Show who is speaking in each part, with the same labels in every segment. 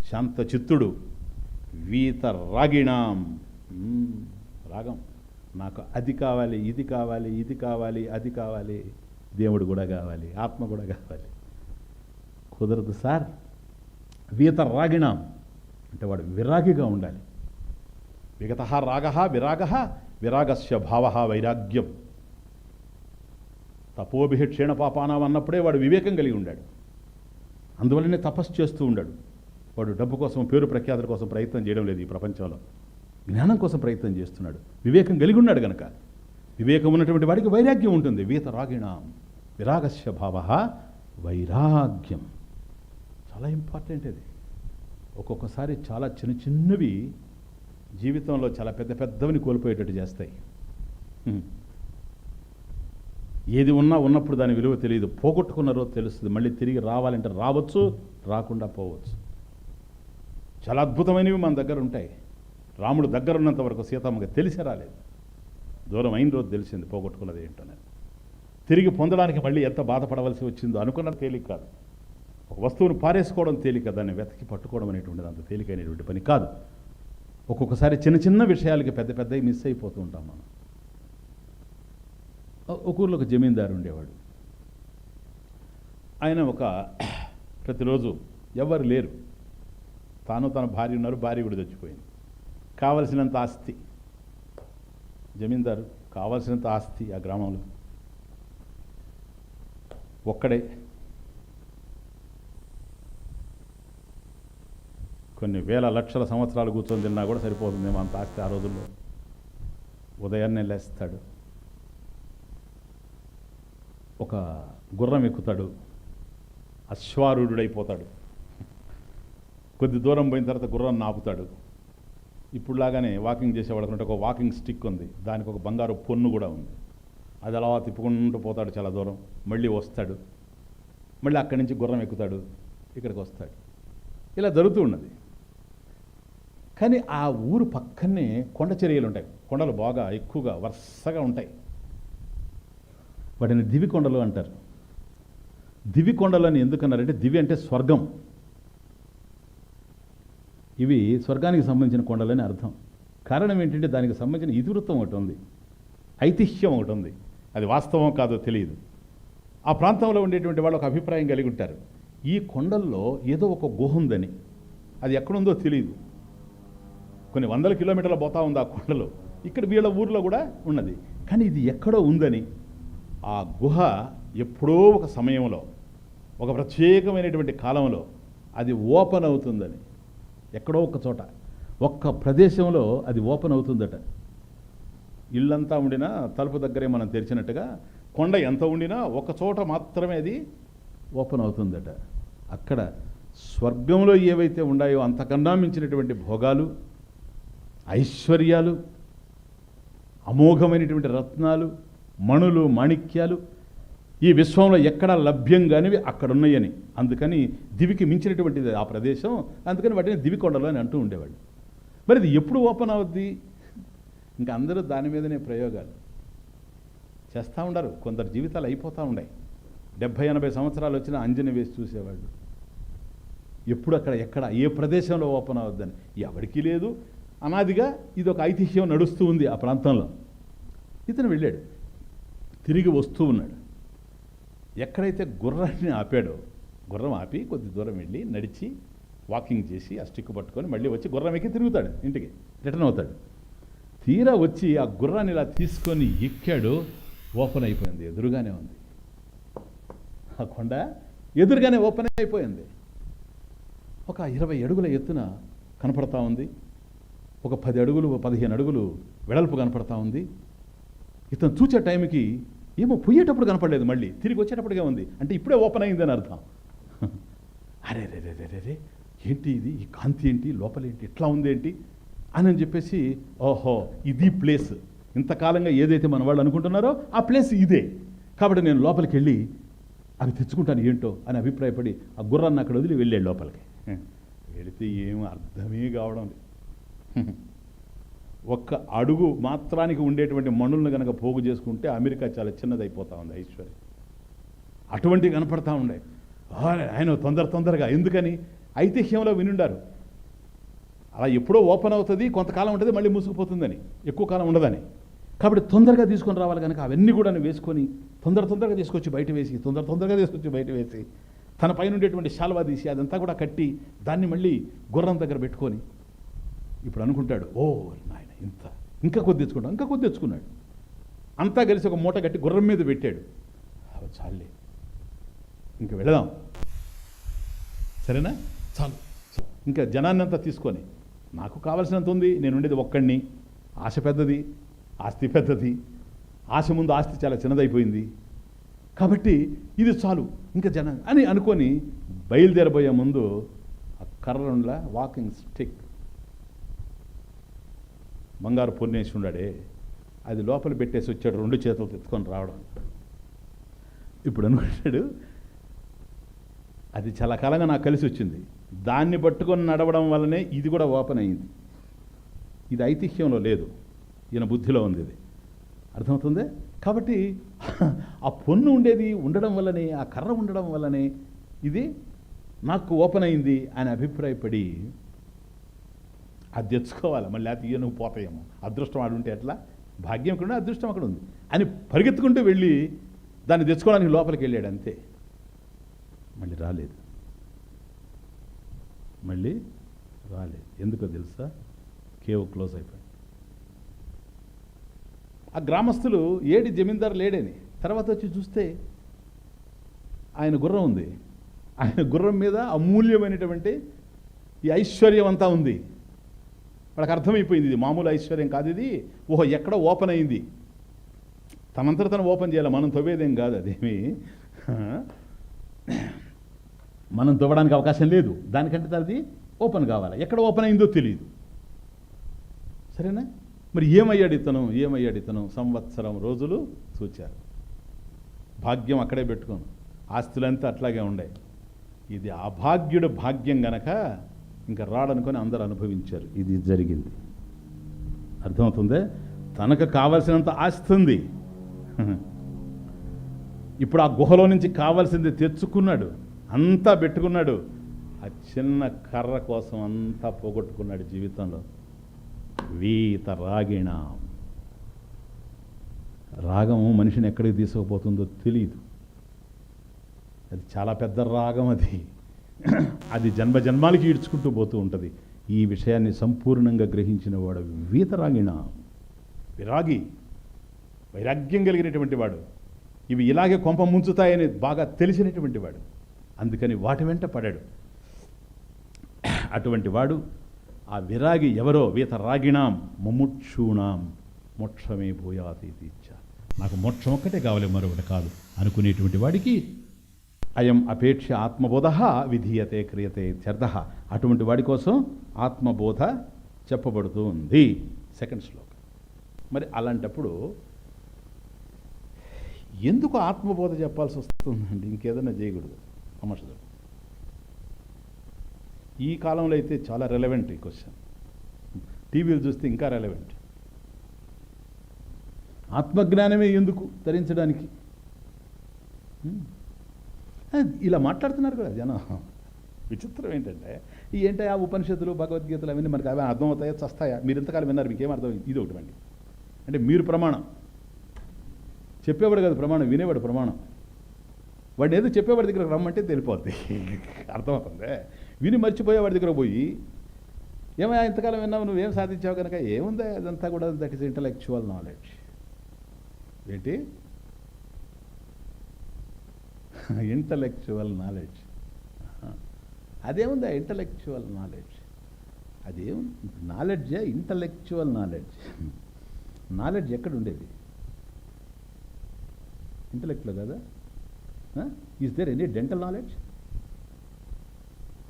Speaker 1: శాంతచిత్తుడు, వీత రాగిణాం. రాగం, నాకు అది కావాలి, ఇది కావాలి, ఇది కావాలి, అది కావాలి, దేవుడు కూడా కావాలి, ఆత్మ కూడా కావాలి. కుదరదు సార్. వీత రాగిణాం అంటే వాడు విరాగిగా ఉండాలి. విగత రాగ విరాగ, విరాగస్య భావ వైరాగ్యం. తపోభిహి క్షీణ పాపానాం అన్నప్పుడే వాడు వివేకం కలిగి ఉండాడు. అందువల్లనే తపస్సు చేస్తూ ఉండాడు. వాడు డబ్బు కోసం, పేరు ప్రఖ్యాతుల కోసం ప్రయత్నం చేయడం లేదు. ఈ ప్రపంచంలో జ్ఞానం కోసం ప్రయత్నం చేస్తున్నాడు. వివేకం కలిగి ఉన్నాడు గనక. వివేకం ఉన్నటువంటి వాడికి వైరాగ్యం ఉంటుంది. వీత రాగిణాం విరాగస్య భావ వైరాగ్యం. చాలా ఇంపార్టెంట్ ఇది. ఒక్కొక్కసారి చాలా చిన్న చిన్నవి జీవితంలో చాలా పెద్ద పెద్దవిని కోల్పోయేటట్టు చేస్తాయి. ఏది ఉన్నప్పుడు దాని విలువ తెలియదు. పోగొట్టుకున్న రోజు తెలుస్తుంది. మళ్ళీ తిరిగి రావాలంటే రావచ్చు, రాకుండా పోవచ్చు. చాలా అద్భుతమైనవి మన దగ్గర ఉంటాయి. రాముడు దగ్గర ఉన్నంత వరకు సీతమ్మకి తెలిసే రాలేదు. దూరం అయిన రోజు తెలిసింది పోగొట్టుకున్నది ఏంటనేది. తిరిగి పొందడానికి మళ్ళీ ఎంత బాధపడవలసి వచ్చిందో అనుకున్నది తేలిక కాదు. ఒక వస్తువును పారేసుకోవడం తేలిక, దాన్ని వెతకి పట్టుకోవడం అనేటువంటిది అంత తేలికైనటువంటి పని కాదు. ఒక్కొక్కసారి చిన్న చిన్న విషయాలకి పెద్ద పెద్దవి మిస్ అయిపోతూ ఉంటాం మనం. ఒక ఊర్లో ఒక జమీందారు ఉండేవాడు. ఆయన ప్రతిరోజు ఎవరు లేరు, తాను తన భార్య ఉన్నారు, భార్య కూడా చచ్చిపోయింది. కావలసినంత ఆస్తి, జమీందారు కావలసినంత ఆస్తి ఆ గ్రామంలో. ఒక్కడే కొన్ని వేల లక్షల సంవత్సరాలు కూర్చొని తిన్నా కూడా సరిపోతుందేమో అంత ఆస్తి ఆ రోజుల్లో. ఉదయాన్నే లేస్తాడు, ఒక గుర్రం ఎక్కుతాడు, అశ్వారూఢుడైపోతాడు. కొద్ది దూరం పోయిన తర్వాత గుర్రాన్ని ఆపుతాడు. ఇప్పుడులాగానే వాకింగ్ చేసేవాళ్ళకుంటే ఒక వాకింగ్ స్టిక్ ఉంది, దానికి ఒక బంగారు పొన్ను కూడా ఉంది. అది అలా తిప్పుకుంటూ పోతాడు చాలా దూరం, మళ్ళీ వస్తాడు, మళ్ళీ అక్కడి నుంచి గుర్రం ఎక్కుతాడు, ఇక్కడికి వస్తాడు. ఇలా జరుగుతూ ఉన్నది. కానీ ఆ ఊరు పక్కనే కొండ చర్యలు ఉంటాయి. కొండలు బాగా ఎక్కువగా వరుసగా ఉంటాయి. వాటిని దివి కొండలు అంటారు. దివి కొండలు అని ఎందుకన్నారంటే, దివి అంటే స్వర్గం. ఇవి స్వర్గానికి సంబంధించిన కొండలని అర్థం. కారణం ఏంటంటే దానికి సంబంధించిన ఇతివృత్తం ఒకటి ఉంది, ఐతిహ్యం ఒకటి ఉంది. అది వాస్తవం కాదో తెలియదు. ఆ ప్రాంతంలో ఉండేటువంటి వాళ్ళు ఒక అభిప్రాయం కలిగి ఉంటారు, ఈ కొండల్లో ఏదో ఒక గుహ ఉందని. అది ఎక్కడుందో తెలియదు. కొన్ని వందల కిలోమీటర్ల పోతా ఉంది ఆ కొండలో. ఇక్కడ వీళ్ళ ఊర్లో కూడా ఉన్నది. కానీ ఇది ఎక్కడో ఉందని, ఆ గుహ ఎప్పుడో ఒక సమయంలో, ఒక ప్రత్యేకమైనటువంటి కాలంలో అది ఓపెన్ అవుతుందని. ఎక్కడో ఒక చోట, ఒక్క ప్రదేశంలో అది ఓపెన్ అవుతుందట. ఇల్లంతా ఉండినా తలుపు దగ్గరే మనం తెరిచినట్టుగా కొండ ఎంత ఉండినా ఒక చోట మాత్రమే అది ఓపెన్ అవుతుందట. అక్కడ స్వర్గంలో ఏవైతే ఉన్నాయో అంతకన్నా మించినటువంటి భోగాలు, ఐశ్వర్యాలు, అమోఘమైనటువంటి రత్నాలు, మణులు, మాణిక్యాలు ఈ విశ్వంలో ఎక్కడా లభ్యం కానివి అక్కడ ఉన్నాయని. అందుకని దివికి మించినటువంటిది ఆ ప్రదేశం. అందుకని వాటిని దివికొండలు అని అంటూ ఉండేవాళ్ళు. మరి ఇది ఎప్పుడు ఓపెన్ అవుద్ది? ఇంకా అందరూ దాని మీదనే ప్రయోగాలు చేస్తూ ఉండరు. కొందరు జీవితాలు అయిపోతూ ఉన్నాయి. 70-80 సంవత్సరాలు వచ్చినా అంజని వేసి చూసేవాళ్ళు. ఎప్పుడు అక్కడ ఎక్కడ ఏ ప్రదేశంలో ఓపెన్ అవుద్దని ఎవరికీ లేదు. అనాదిగా ఇది ఒక ఐతిహ్యం నడుస్తూ ఉంది ఆ ప్రాంతంలో. ఇతను వెళ్ళాడు, తిరిగి వస్తూ ఉన్నాడు. ఎక్కడైతే గుర్రాన్ని ఆపాడో, గుర్రం ఆపి కొద్ది దూరం వెళ్ళి నడిచి వాకింగ్ చేసి ఆ స్టిక్ పట్టుకొని మళ్ళీ వచ్చి గుర్రం ఎక్కి తిరుగుతాడు, ఇంటికి రిటర్న్ అవుతాడు. తీరా వచ్చి ఆ గుర్రాన్ని ఇలా తీసుకొని ఎక్కాడు, ఓపెన్ అయిపోయింది. ఎదురుగానే ఉంది ఆ కొండ, ఎదురుగానే ఓపెన్ అయిపోయింది. ఒక 20 అడుగుల ఎత్తున కనపడతా ఉంది. ఒక 10 అడుగులు 15 అడుగులు వెడల్పు కనపడతా ఉంది. ఇతను చూసే టైంకి ఏమో పోయేటప్పుడు కనపడలేదు, మళ్ళీ తిరిగి వచ్చేటప్పటికే ఉంది. అంటే ఇప్పుడే ఓపెన్ అయిందని అర్థం. అరే రే రే రే రే ఏంటి ఇది, ఈ కాంతి ఏంటి, లోపలేంటి, ఇట్లా ఉందేంటి అని చెప్పేసి, ఓహో ఇది ప్లేస్. ఇంతకాలంగా ఏదైతే మన వాళ్ళు అనుకుంటున్నారో ఆ ప్లేస్ ఇదే, కాబట్టి నేను లోపలికి వెళ్ళి అవి తెచ్చుకుంటాను ఏంటో అని అభిప్రాయపడి ఆ గుర్రాన్ని అక్కడ వదిలి వెళ్ళాడు లోపలికి. వెళితే ఏం అర్థమే కావడం లేదు. ఒక్క అడుగు మాత్రానికి ఉండేటువంటి మణులను కనుక పోగు చేసుకుంటే అమెరికా చాలా చిన్నదైపోతా ఉంది ఐశ్వర్యం. అటువంటివి కనపడతా ఉండే. ఆయన తొందరగా, ఎందుకని ఐతిహ్యంలో వినుండారు. అలా ఎప్పుడో ఓపెన్ అవుతుంది, కొంతకాలం ఉంటుంది, మళ్ళీ మూసుకుపోతుందని, ఎక్కువ కాలం ఉండదని. కాబట్టి తొందరగా తీసుకొని రావాలి కనుక అవన్నీ కూడా వేసుకొని తొందరగా తీసుకొచ్చి బయట వేసి తొందరగా తీసుకొచ్చి బయట వేసి తన పైన ఉండేటువంటి శాల్వా తీసి అదంతా కూడా కట్టి దాన్ని మళ్ళీ గుర్రం దగ్గర పెట్టుకొని ఇప్పుడు అనుకుంటాడు, ఓ నాయన ఇంత ఇంకా కొద్ది తెచ్చుకున్నాడు. అంతా కలిసి ఒక మూట కట్టి గుర్రం మీద పెట్టాడు. చాలే ఇంక వెళదాం, సరేనా, చాలు. ఇంకా జనాన్ని అంతా తీసుకొని నాకు కావాల్సినంత ఉంది, నేను ఉండేది ఒక్కడిని, ఆశ పెద్దది, ఆస్తి పెద్దది, ఆశ ముందు ఆస్తి చాలా చిన్నదైపోయింది, కాబట్టి ఇది చాలు ఇంకా జనం అని అనుకొని బయలుదేరబోయే ముందు ఆ కర్రల వాకింగ్ స్టిక్ బంగారు పొన్నేసి ఉన్నాడే, అది లోపల పెట్టేసి వచ్చాడు, 2 చేతులు తెచ్చుకొని రావడం. ఇప్పుడు అనుకుంటాడు, అది చాలా కాలంగా నాకు కలిసి వచ్చింది, దాన్ని పట్టుకొని నడవడం వల్లనే ఇది కూడా ఓపెన్ అయింది. ఇది ఐతిహ్యంలో లేదు, ఈయన బుద్ధిలో ఉంది, ఇది అర్థమవుతుంది. కాబట్టి ఆ పొన్ను ఉండడం వల్లనే, ఆ కర్ర ఉండడం వల్లనే ఇది నాకు ఓపెన్ అయింది అని అభిప్రాయపడి అది తెచ్చుకోవాలి, మళ్ళీ అది నువ్వు పోతాయేమో, అదృష్టం ఆడుంటే ఎట్లా, భాగ్యం ఇక్కడ అదృష్టం అక్కడ ఉంది అని పరిగెత్తుకుంటూ వెళ్ళి దాన్ని తెచ్చుకోవడానికి లోపలికి వెళ్ళాడు, అంతే. మళ్ళీ రాలేదు. ఎందుకో తెలుసా, కేవ్ క్లోజ్ అయిపోయింది. ఆ గ్రామస్తులు ఏడి జమీందారు లేడని తర్వాత వచ్చి చూస్తే ఆయన గుర్రం ఉంది, ఆయన గుర్రం మీద అమూల్యమైనటువంటి ఈ ఐశ్వర్యం అంతా ఉంది. వాళ్ళకి అర్థమైపోయింది, ఇది మామూలు ఐశ్వర్యం కాదు, ఇది ఓహో ఎక్కడో ఓపెన్ అయింది, తనంతట తను ఓపెన్ చేయాలి, మనం తవ్వేదేం కాదు, అదేమి మనం తవ్వడానికి అవకాశం లేదు, దానికంటే అది ఓపెన్ కావాలి, ఎక్కడ ఓపెన్ అయిందో తెలియదు, సరేనా. మరి ఏమయ్యాడు ఇతను, సంవత్సరం రోజులు చూచారు, భాగ్యం అక్కడే పెట్టుకోను, ఆస్తులంతా అట్లాగే ఉండే, ఇది అభాగ్యుడు భాగ్యం గనక ఇంకా రాడనుకొని అందరూ అనుభవించారు, ఇది జరిగింది. అర్థమవుతుందే, తనకు కావలసినంత ఆస్తి ఉంది, ఇప్పుడు ఆ గుహలో నుంచి కావాల్సింది తెచ్చుకున్నాడు, అంతా పెట్టుకున్నాడు, ఆ చిన్న కర్ర కోసం అంతా పోగొట్టుకున్నాడు జీవితంలో. వీత రాగిణ, రాగము మనిషిని ఎక్కడికి తీసుకుపోతుందో తెలియదు, అది చాలా పెద్ద రాగం, అది జన్మజన్మాలకి ఈడ్చుకుంటూ పోతూ ఉంటుంది. ఈ విషయాన్ని సంపూర్ణంగా గ్రహించిన వాడు వీతరాగిణ, విరాగి, వైరాగ్యం కలిగినటువంటి వాడు, ఇవి ఇలాగే కొంప ముంచుతాయని బాగా తెలిసినటువంటి వాడు, అందుకని వాటి వెంట పడాడు. అటువంటి వాడు ఆ విరాగి ఎవరో, వీతరాగిణాం ముముక్షూణాం మోక్షమే భూయాతీతి ఇచ్చ, నాకు మోక్షం ఒక్కటే కావాలి మరొకటి కాదు అనుకునేటువంటి వాడికి అయం అపేక్ష ఆత్మబోధ విధీయతే క్రియతే ఇత్యర్థ, అటువంటి వాడి కోసం ఆత్మబోధ చెప్పబడుతూ ఉంది. 2వ శ్లోకం. మరి అలాంటప్పుడు ఎందుకు ఆత్మబోధ చెప్పాల్సి వస్తుందండి, ఇంకేదైనా చేయకూడదు సమస్య. ఈ కాలంలో అయితే చాలా రెలవెంట్ ఈ క్వశ్చన్, టీవీలు చూస్తే ఇంకా రెలవెంట్. ఆత్మజ్ఞానమే ఎందుకు ధరించడానికి, ఇలా మాట్లాడుతున్నారు కదా జనం. విచిత్రం ఏంటంటే ఆ ఉపనిషత్తులు భగవద్గీతలు అవన్నీ మనకి అవి అర్థమవుతాయా చస్తాయా, మీరు ఎంతకాలం విన్నారు, మీకేం అర్థమైంది, ఇది ఒకటి అండి. అంటే మీరు ప్రమాణం, చెప్పేవాడు కాదు ప్రమాణం, వినేవాడు ప్రమాణం. వాడిని ఏదో చెప్పేవాడి దగ్గర రమ్మంటే తెలిపోద్ది, అర్థమవుతుంది. విని మర్చిపోయేవాడి దగ్గర పోయి ఏమయ్యా ఇంతకాలం విన్నావు, నువ్వేం సాధించావు కనుక, ఏముందా అదంతా కూడా దట్ ఈస్ ఇంటలెక్చువల్ నాలెడ్జ్. ఏంటి ఇంటలెక్చువల్ నాలెడ్జ్, అదేముందా ఇంటలెక్చువల్ నాలెడ్జ్, అదేం నాలెడ్జే ఇంటలెక్చువల్ నాలెడ్జ్. నాలెడ్జ్ ఎక్కడ ఉండేది, ఇంటలెక్ట్లో కదా. Is there any dental knowledge?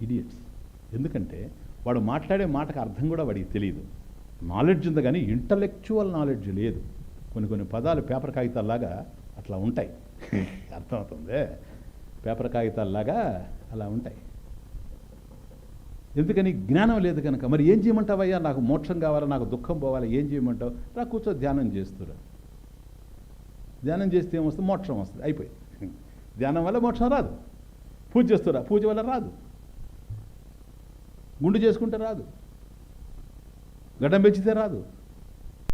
Speaker 1: Idiots. ఎందుకంటే వాడు మాట్లాడే మాటకు అర్థం కూడా వాడికి తెలియదు. నాలెడ్జ్ ఉంది కానీ ఇంటలెక్చువల్ నాలెడ్జ్ లేదు. కొన్ని పదాలు పేపర్ కాగితాల్లాగా అట్లా ఉంటాయి, అర్థమవుతుంది, పేపర్ కాగితాల్లాగా అలా ఉంటాయి. ఎందుకని జ్ఞానం లేదు కనుక. మరి ఏం చేయమంటావయ్యా, నాకు మోక్షం కావాలా, నాకు దుఃఖం పోవాలా, ఏం చేయమంటావు, రా కూర్చో ధ్యానం చేస్తురా. ధ్యానం చేస్తే ఏమొస్తుంది, మోక్షం వస్తుంది, అయిపోయి. ధ్యానం వల్ల మోక్షం రాదు. పూజ చేస్తురా, పూజ వల్ల రాదు. గుండు చేసుకుంటే రాదు. ఘటం పెంచితే రాదు.